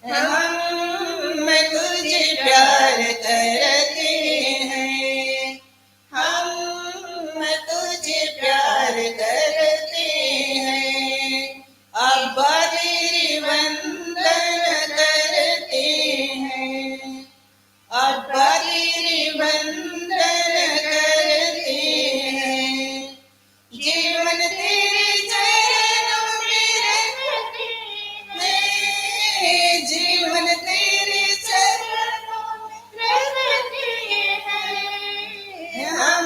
हम तुझे प्यार करते हैं, हम तुझे प्यार करते हैं, अब्बा तेरी वंदन करते हैं, अब्बा तेरी वंदन करते हैं, जीवन तेरे चरणों में रखते हैं, जीवन तेरे चरणों में रखते हैं, हम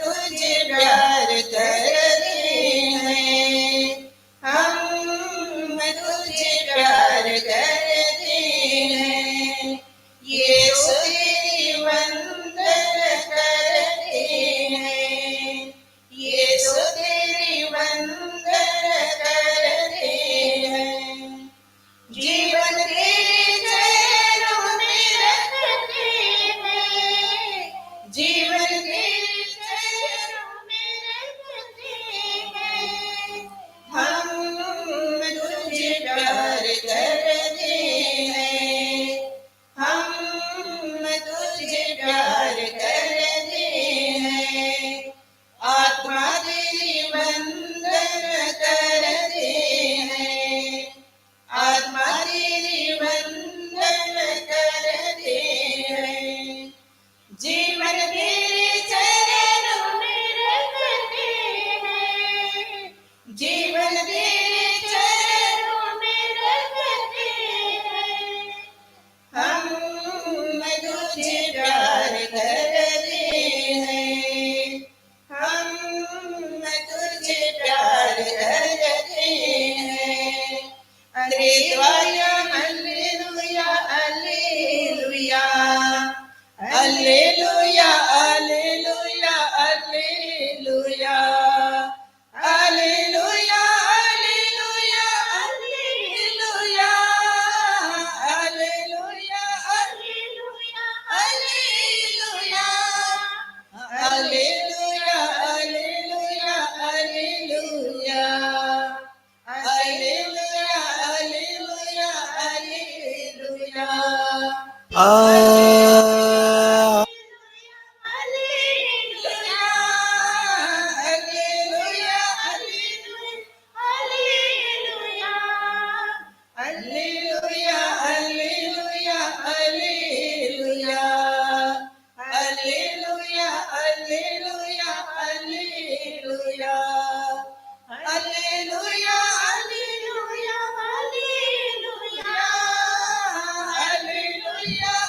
तुझे प्यार करते हैं, हम तुझे प्यार करते हैं, यीशु तेरी वंदन करते हैं, यीशु तेरी वंदन करते हैं, जीवन तेरे चरणों में रखते हैं, जीवन तेरे चरणों में रखते हैं, हम तुझे प्यार करते हैं, हम तुझे प्यार करते हैं, आत्मा तेरी वंदन करते हैं, आत्मा तेरी वंदन करते हैं, जीवन तेरे चरणों में रखते हैं, जीवन तेरे चरणों में रखते हैं, हम तुझे प्यार करते हैं, हम तुझे प्यार करते हैं, अरे द्वाया hallelujah hallelujah hallelujah hallelujah hallelujah hallelujah hallelujah hallelujah hallelujah hallelujah hallelujah hallelujah hallelujah hallelujah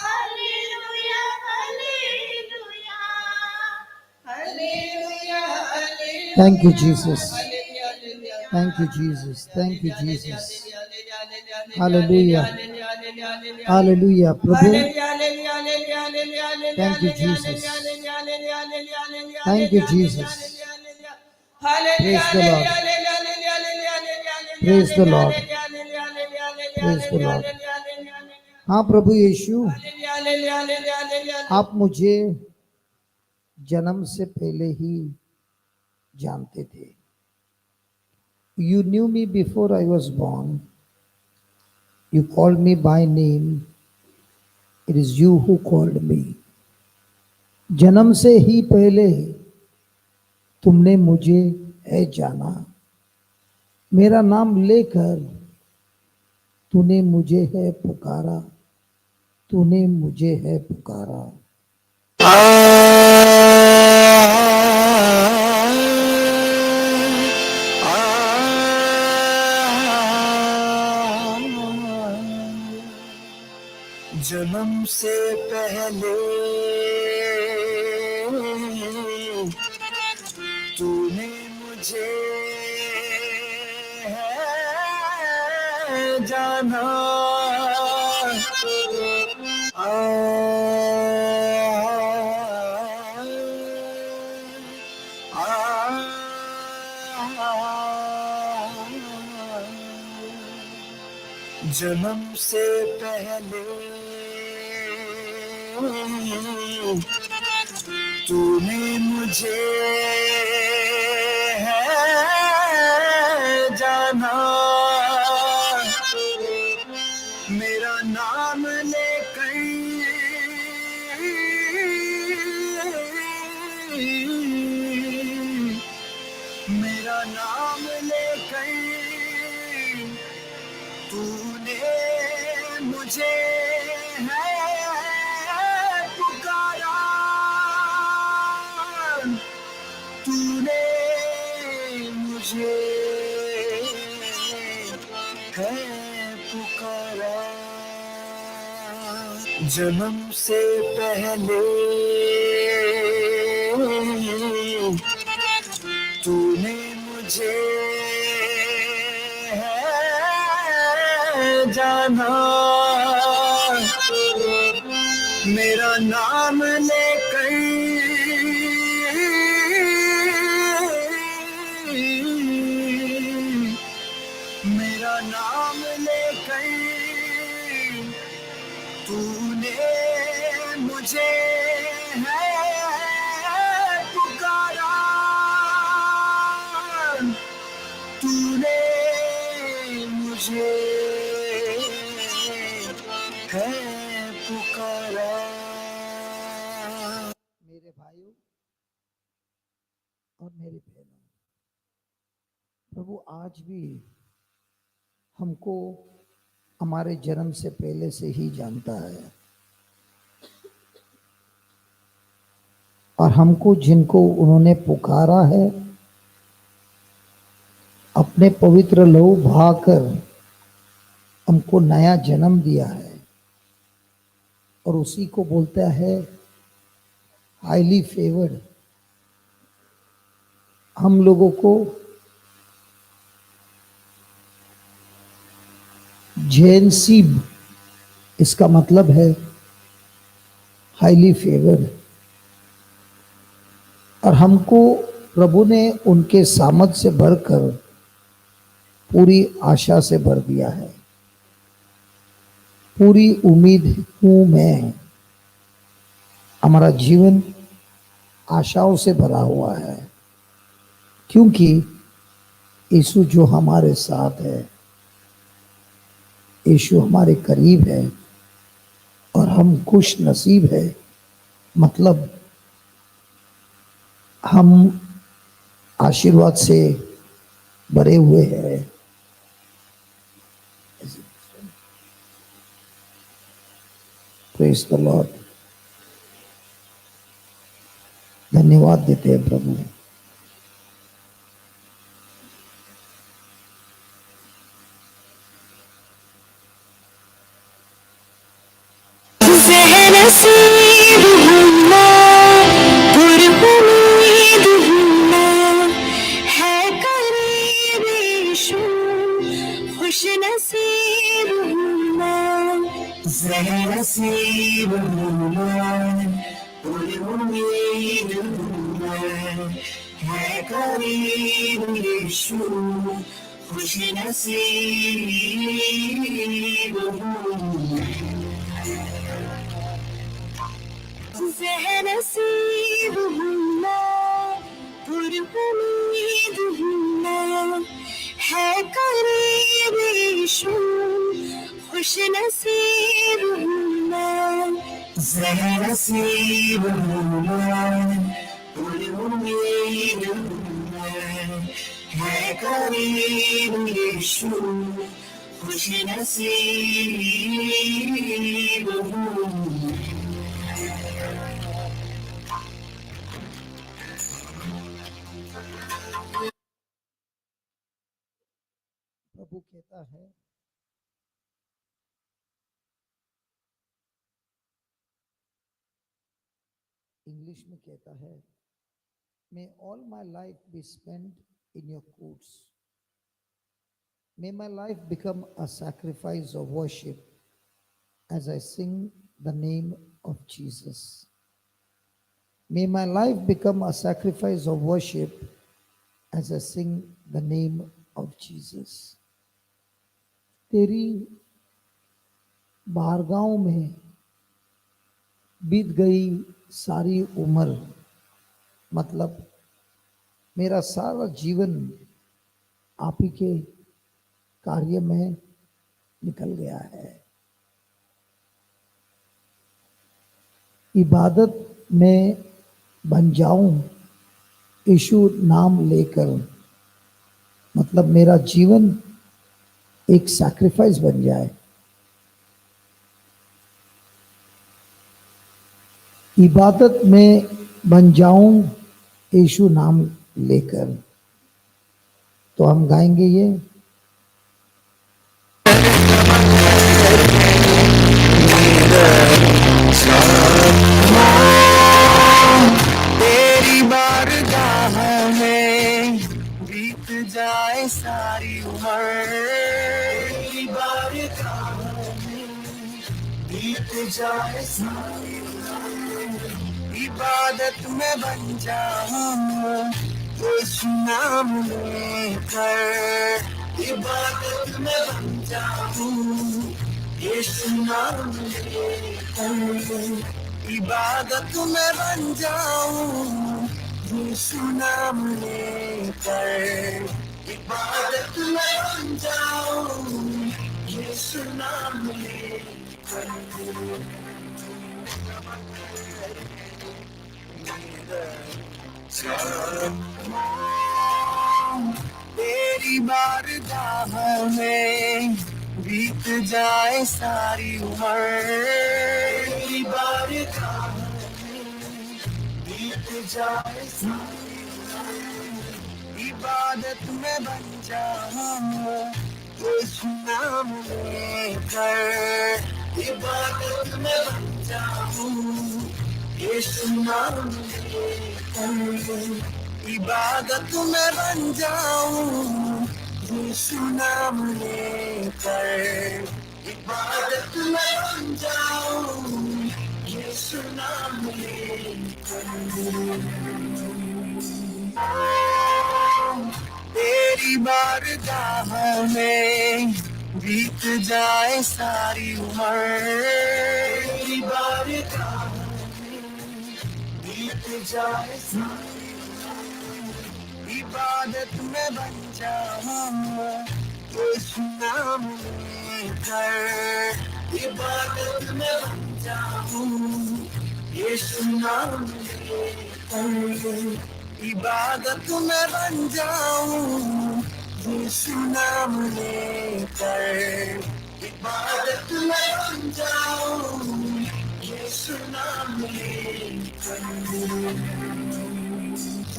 hallelujah hallelujah hallelujah Thank you, Jesus. Thank you, Jesus. Thank you, Jesus. Hallelujah. Hallelujah. Prabhu. Thank you, Jesus. Thank you, Jesus. Praise the Lord. Praise the Lord. Praise the Lord. हाँ प्रभु यीशु, आप मुझे जन्म से पहले ही जानते थे. You knew me before I was born. You called me by name. It is you who called me. जन्म से ही पहले तुमने मुझे है जाना. मेरा नाम लेकर तूने मुझे है पुकारा. तूने मुझे है पुकारा. जन्म से पहले तूने मुझे है जाना. जन्म से पहले तूने मुझे है जाना. जाना, मेरा नाम लेकर मेरा नाम लेकर तूने मुझे है पुकारा, तूने मुझे है पुकारा। जन्म से पहले तूने मुझे है जाना, मेरा नाम लेकर मेरा नाम लेकर तूने मुझे है पुकारा, तूने मुझे है पुकारा। मेरे भाइयों और मेरी बहनों, प्रभु आज भी हमको हमारे जन्म से पहले से ही जानता है, और हमको जिनको उन्होंने पुकारा है अपने पवित्र लहू बहाकर हमको नया जन्म दिया है, और उसी को बोलता है हाईली फेवर्ड। हम लोगों को जैनसीब, इसका मतलब है हाईली फेवर्ड, और हमको प्रभु ने उनके सामर्थ से भरकर पूरी आशा से भर दिया है। पूरी उम्मीद हूं मैं, हमारा जीवन आशाओं से भरा हुआ है, क्योंकि यीशु जो हमारे साथ है, यीशु हमारे करीब है, और हम खुश नसीब है। मतलब हम आशीर्वाद से भरे हुए हैं। Praise the Lord. धन्यवाद देते हैं प्रभु। नसीब हूँ मैं, पूरी उम्मीद हूँ मैं, है करीब यीशु, खुश नसीब हूँ मैं, नसीब हूँ मैं, पूरी उम्मीद हूँ मैं, है करीब यीशु, खुश नसीब हूँ मैं, नसीब हूँ मैं, पूरी उम्मीद हूँ मैं, है करीब यीशु, खुश नसीब हूँ। प्रभु कहता है, इंग्लिश में कहता है, may all my life be spent in your courts, may my life become a sacrifice of worship as I sing the name of Jesus. May my life become a sacrifice of worship as I sing the name of Jesus. तेरी बारगाहों में बीत गई सारी उम्र, मतलब मेरा सारा जीवन आप ही के कार्य में निकल गया है। इबादत में बन जाऊं यीशु नाम लेकर, मतलब मेरा जीवन एक सैक्रिफाइस बन जाए। इबादत में बन जाऊं यीशु नाम लेकर। तो हम गाएंगे ये, तेरी बारगाह में बीत जाए सारी उम्र, तेरी बारगाह में बीत जाए सारी उम्र, इबादत में बन जाऊं यीशु नाम लेकर, इबादत में बन जाऊं यीशु नाम लेकर, इबादत में बन जाऊं यीशु नाम लेकर, इबादत में बन जाऊं यीशु नाम लेकर। तेरी बारगाह में बीत जाए सारी उम्र, तेरी बारगाह में बीत जाए सारी उम्र, इबादत में बन जाऊं यीशु नाम लेकर, इबादत में बन जाऊं यीशु नाम लेकर, इबादत में बन जाऊं यीशु नाम लेकर, इबादत में बन जाऊं यीशु नाम लेकर। तेरी बारगाह में बीत जाए सारी उम्र, तेरी बारगाह में बीत जाए सारी उम्र, इबादत में बन जाऊं यीशु नाम लेकर, इबादत में बन जाऊं यीशु नाम लेकर, इबादत में बन जाऊं यीशु नाम लेकर, इबादत में बन जाऊं यीशु नाम लेकर,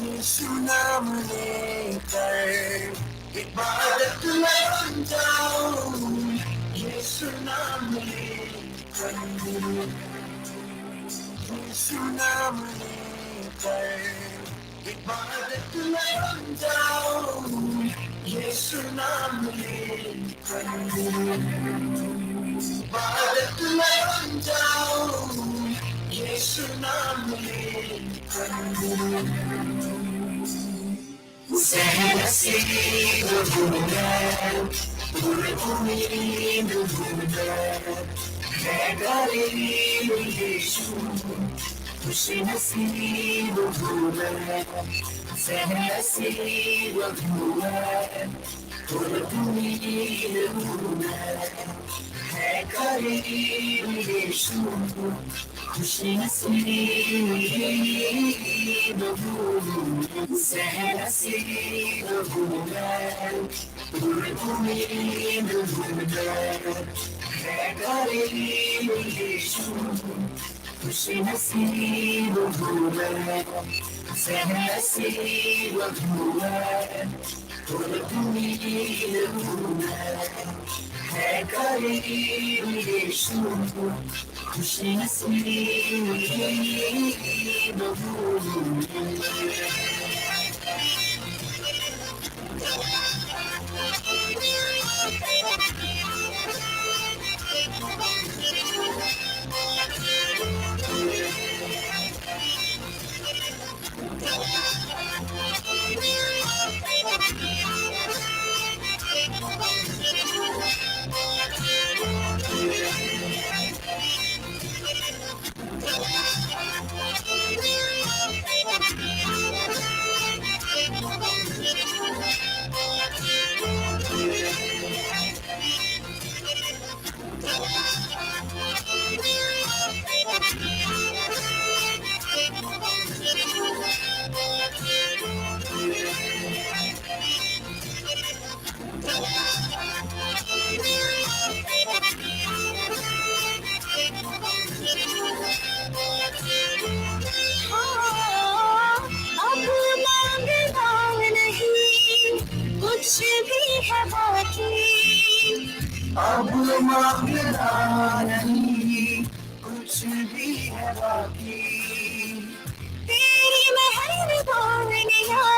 यीशु नाम लेकर, इबादत में बन जाऊं यीशु नाम लेकर, यीशु नाम लेकर, इबादत में बन जाऊं यीशु नाम लेकर, इबादत में बन जाऊं यीशु नाम लेकर। सह नसीब हूँ मैं, पूरी उम्मीद हूँ मैं, गरीब यीशु खुश नसीब हूँ मैं, सह नसीब हूँ मैं, पूरी उम्मीद हूँ मैं, गरीब यीशु खुश नसीब हूँ मैं, सह नसीब हूँ मैं, पूरी उम्मीद हूँ मैं, गरीब यीशु खुश नसीब हूँ मैं, सह नसीब हूँ मैं, पूरी उम्मीद हूँ मैं, गरीब यीशु खुश नसीब हूँ मैं। हाँ, अब मांगना नहीं कुछ भी है बाकी, अब मांगना नहीं कुछ भी है बाकी, तेरी मेहरबानियाँ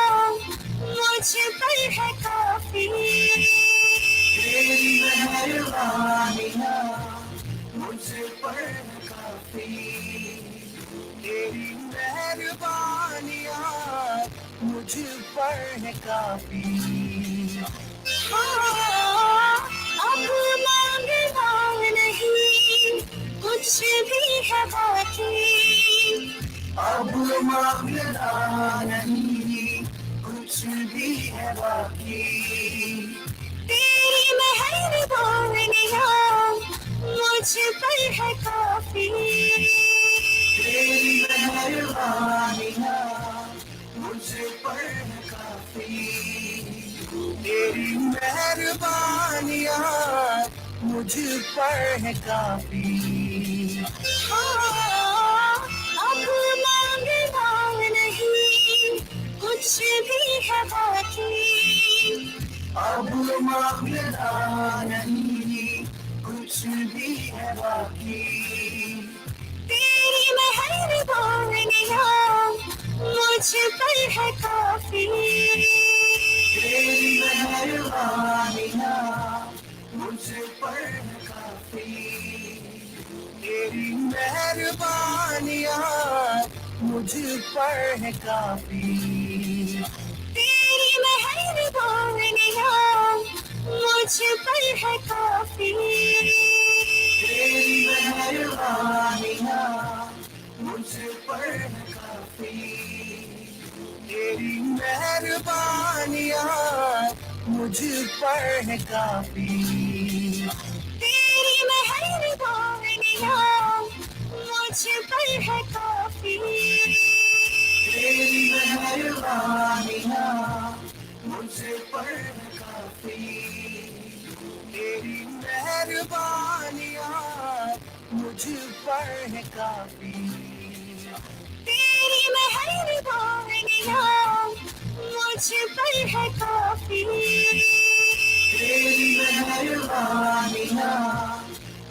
मुझ पर है काफी, तेरी मेहरबानियाँ मुझ पर है काफी, तेरी मेहरबानियाँ मुझ पर है काफी। हाँ, अब मांगना नहीं कुछ भी है बाकी, अब मांगना नहीं कुछ भी है बाकी, तेरी मेहरबानियाँ मुझ पर है काफी, तेरी मेहरबानियाँ मुझ पर है काफी, तेरी मेहरबानियाँ मुझ पर है काफी। हाँ, अब मांगना नहीं कुछ भी है बाकी, अब मांगना नहीं कुछ भी है बाकी, तेरी मेहरबानियाँ मुझ पर है काफी, तेरी मेहरबानियाँ मुझ पर है काफी, तेरी मेहरबानियाँ मुझ पर है काफी, तेरी मेहरबानियाँ मुझ पर है काफी, तेरी मेहरबानियाँ मुझ पर है काफी, तेरी मेहरबानियाँ मुझ पर है काफी, तेरी मेहरबानियाँ मुझ पर है काफी, तेरी मेहरबानियाँ मुझ पर है काफी, तेरी मेहरबानियाँ मुझ पर है काफी, तेरी मेहरबानियाँ मुझ पर है काफी, तेरी मेहरबानियाँ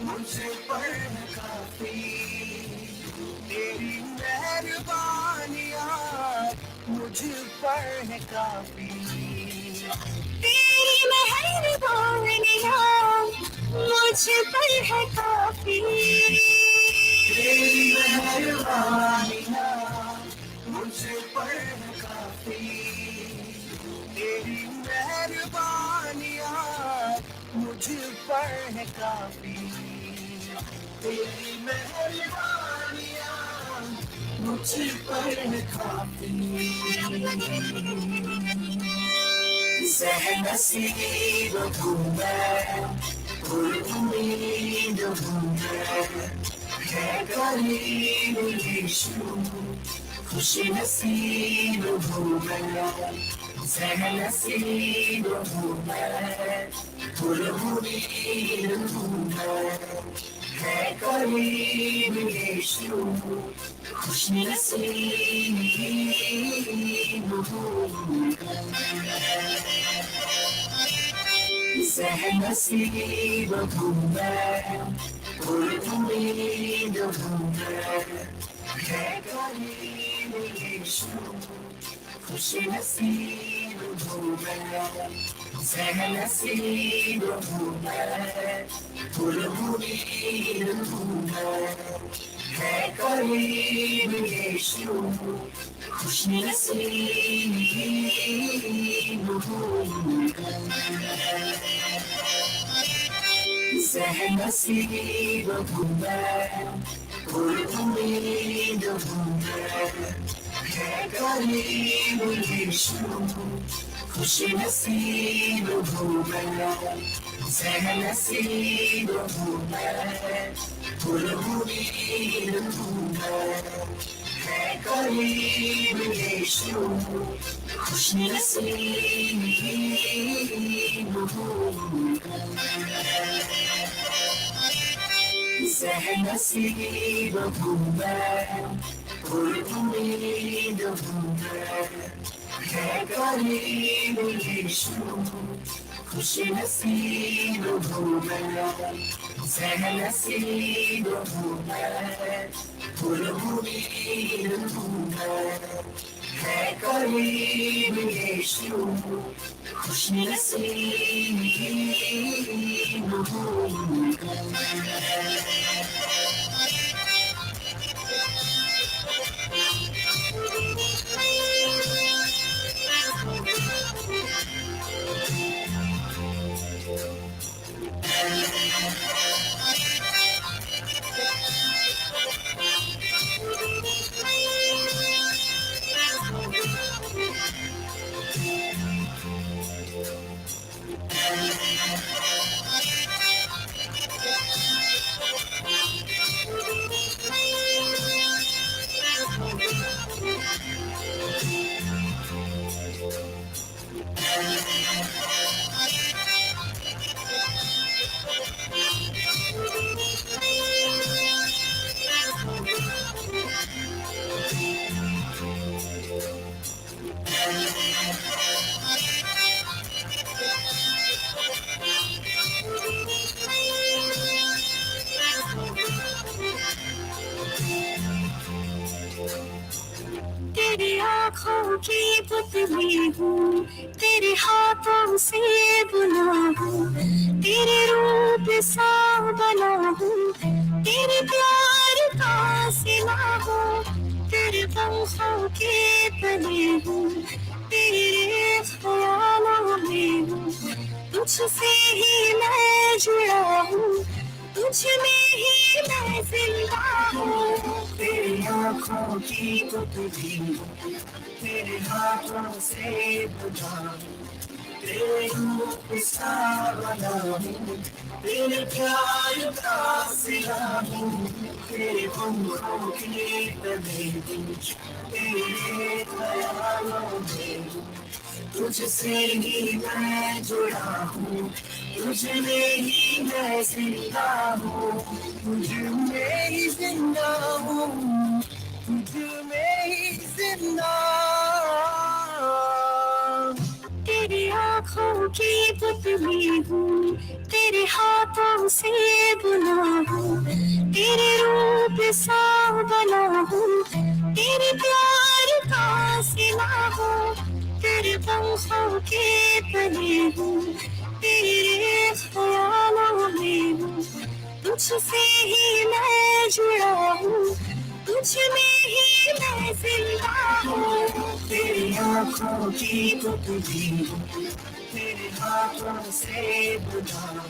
मुझ पर है काफी, तेरी मेहरबानियाँ मुझ पर है काफी, तेरी मेहरबानियाँ मुझ पर है काफी, तेरी मेहरबानियाँ मुझ पर है काफी, तेरी मेहरबानियाँ मुझ पर है काफी, तेरी मेहरबानियाँ मुझ पर है काफी। सहनसीब हूँ मैं, पुरुमीद हूँ मैं, है करीब यीशु, खुश नसीब हूँ मैं, सहनसीब हूँ मैं, पुरुमीद हूँ मैं, है करीब यीशु, खुश नसीब हूँ मैं, सहनसीब हूँ मैं, पुरुमीद हूँ मैं, है करीब यीशु, खुश नसीब हूँ मैं, सहनसीब हूँ मैं, पुरुमीद हूँ मैं, है करीब यीशु, खुश नसीब हूँ मैं, सहनसीब हूँ मैं, पुरुमीद हूँ मैं, है करीब यीशु, खुश नसीब हूँ मैं, सहनसीब हूँ मैं, पुरुमीद हूँ मैं, है करीब यीशु खुश नसीब हूँ सह नसीब हूँ मैं उम्मीद हूँ मैं है करीब यीशु खुश नसीब हूँ मैं सह नसीब हूँ मैं उम्मीद हूँ मैं है करीब यीशु खुश नसीब हूँ तेरी आँखों की पुतली हूँ तेरे हाथों से बुना हूँ तेरे रूप सा बना हूँ तेरे प्यार का सिला हूँ तेरे पंखों के तले हूँ तेरे ख्यालों में हूँ तुझसे ही मैं जुड़ा हूँ तुझ में ही मैं जिंदा हूँ तेरी आँखों की पुतली तेरे हाथों से बुना तेरे रूप सा बना हूँ तेरे प्यार का सिला हूँ तेरे पंखों के तले हूँ तेरे ख्यालों में हूँ तुझसे ही मैं जुड़ा हूँ तुझ में ही मैं जिंदा हूँ तुझ में ही जिंदा हूँ तुझ में ही जिंदा तेरी आँखों की पुतली हूँ तेरे हाथों से बुना हूँ तेरे रूप सा बना हूँ तेरे प्यार का सिला हूँ तेरे पंखों के तले हूँ तेरे ख्यालों में हूँ तुझसे ही मैं जुड़ा हूँ तुझ में ही मैं जिंदा हूँ तेरी आँखों की पुतली तेरे हाथों से बुना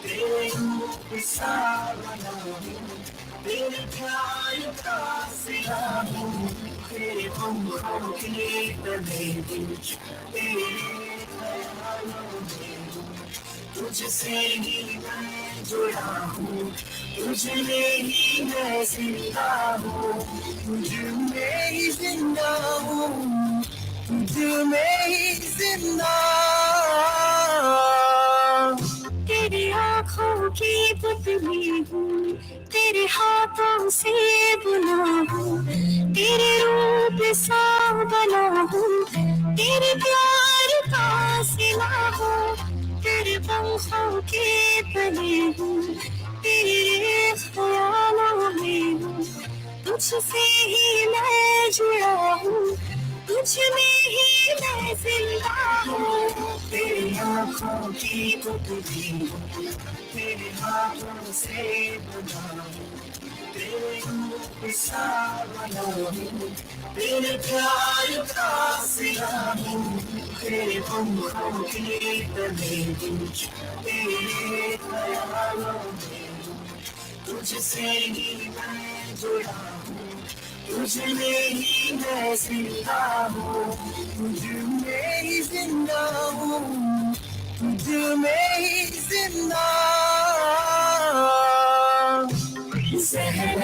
तेरे रूप सा बना तेरे प्यार का सिला हूँ तेरे पंखों के तले तेरे ख्यालों में तुझसे ही मैं जुड़ा हूँ तुझ में ही मैं जिंदा हूँ तुझ में ही जिंदा हूँ तुझ में ही जिंदा तेरी आँखों की पुतली हूँ तेरे हाथों से बुना हूँ तेरे रूप सा बना हूँ तेरे प्यार का सिला हूँ तेरे पंखों के तले हूँ तेरे ख्यालों में हूँ तुझसे ही मैं जुड़ा हूँ तुझ में ही मैं जिंदा हूँ तेरी आँखों की पुतली तेरे हाथों से बुना तेरे रूप सा बना तेरे प्यार का सिला हूँ तेरे पंखों के तले तेरे ख्यालों में तुझसे ही मैं जुड़ा हूँ तुझ में ही मैं जिंदा हूँ तुझ में ही जिंदा हूँ तुझ में ही जिंदा सहन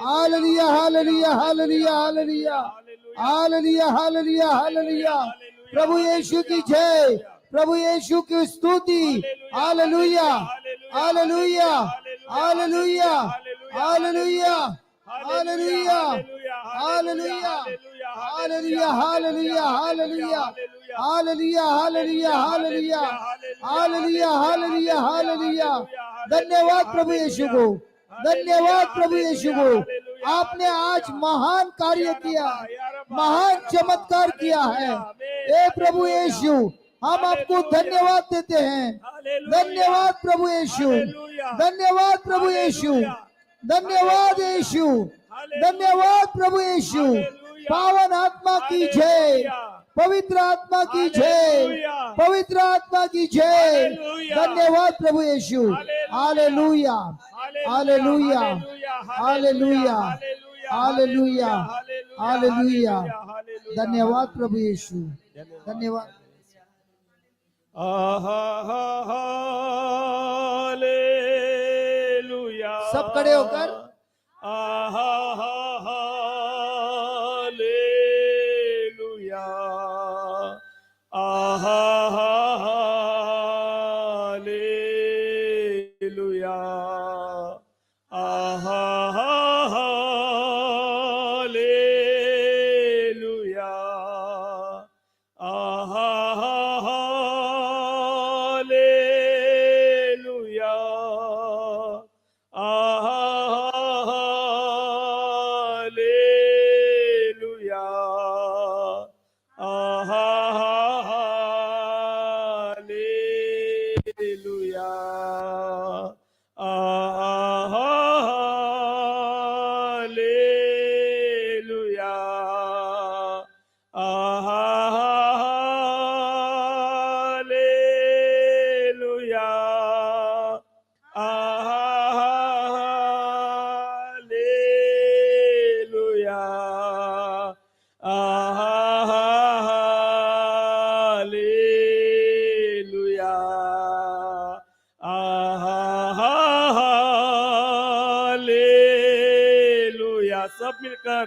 hallelujah hallelujah hallelujah hallelujah hallelujah hallelujah hallelujah. प्रभु यीशु की जय, प्रभु यीशु की स्तुति। Hallelujah hallelujah hallelujah hallelujah hallelujah hallelujah hallelujah hallelujah hallelujah hallelujah hallelujah hallelujah hallelujah hallelujah hallelujah. धन्यवाद प्रभु यीशु को, धन्यवाद प्रभु यीशु को। आपने आज महान कार्य किया, महान चमत्कार किया है। हे प्रभु यीशु, हम आपको धन्यवाद देते हैं। धन्यवाद प्रभु यीशु, धन्यवाद प्रभु यीशु, धन्यवाद यीशु, धन्यवाद प्रभु यीशु। पावन आत्मा की जय, पवित्र आत्मा की जय, पवित्र आत्मा की जय। धन्यवाद प्रभु यीशु। Hallelujah hallelujah hallelujah hallelujah hallelujah. धन्यवाद प्रभु यीशु, धन्यवाद। हालेलुया। सब खड़े होकर hallelujah. Hallelujah. Hallelujah. Hallelujah. Hallelujah. Hallelujah. Hallelujah. Hallelujah. Hallelujah. Hallelujah. Hallelujah. सब मिलकर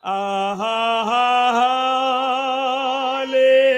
हालेलुया।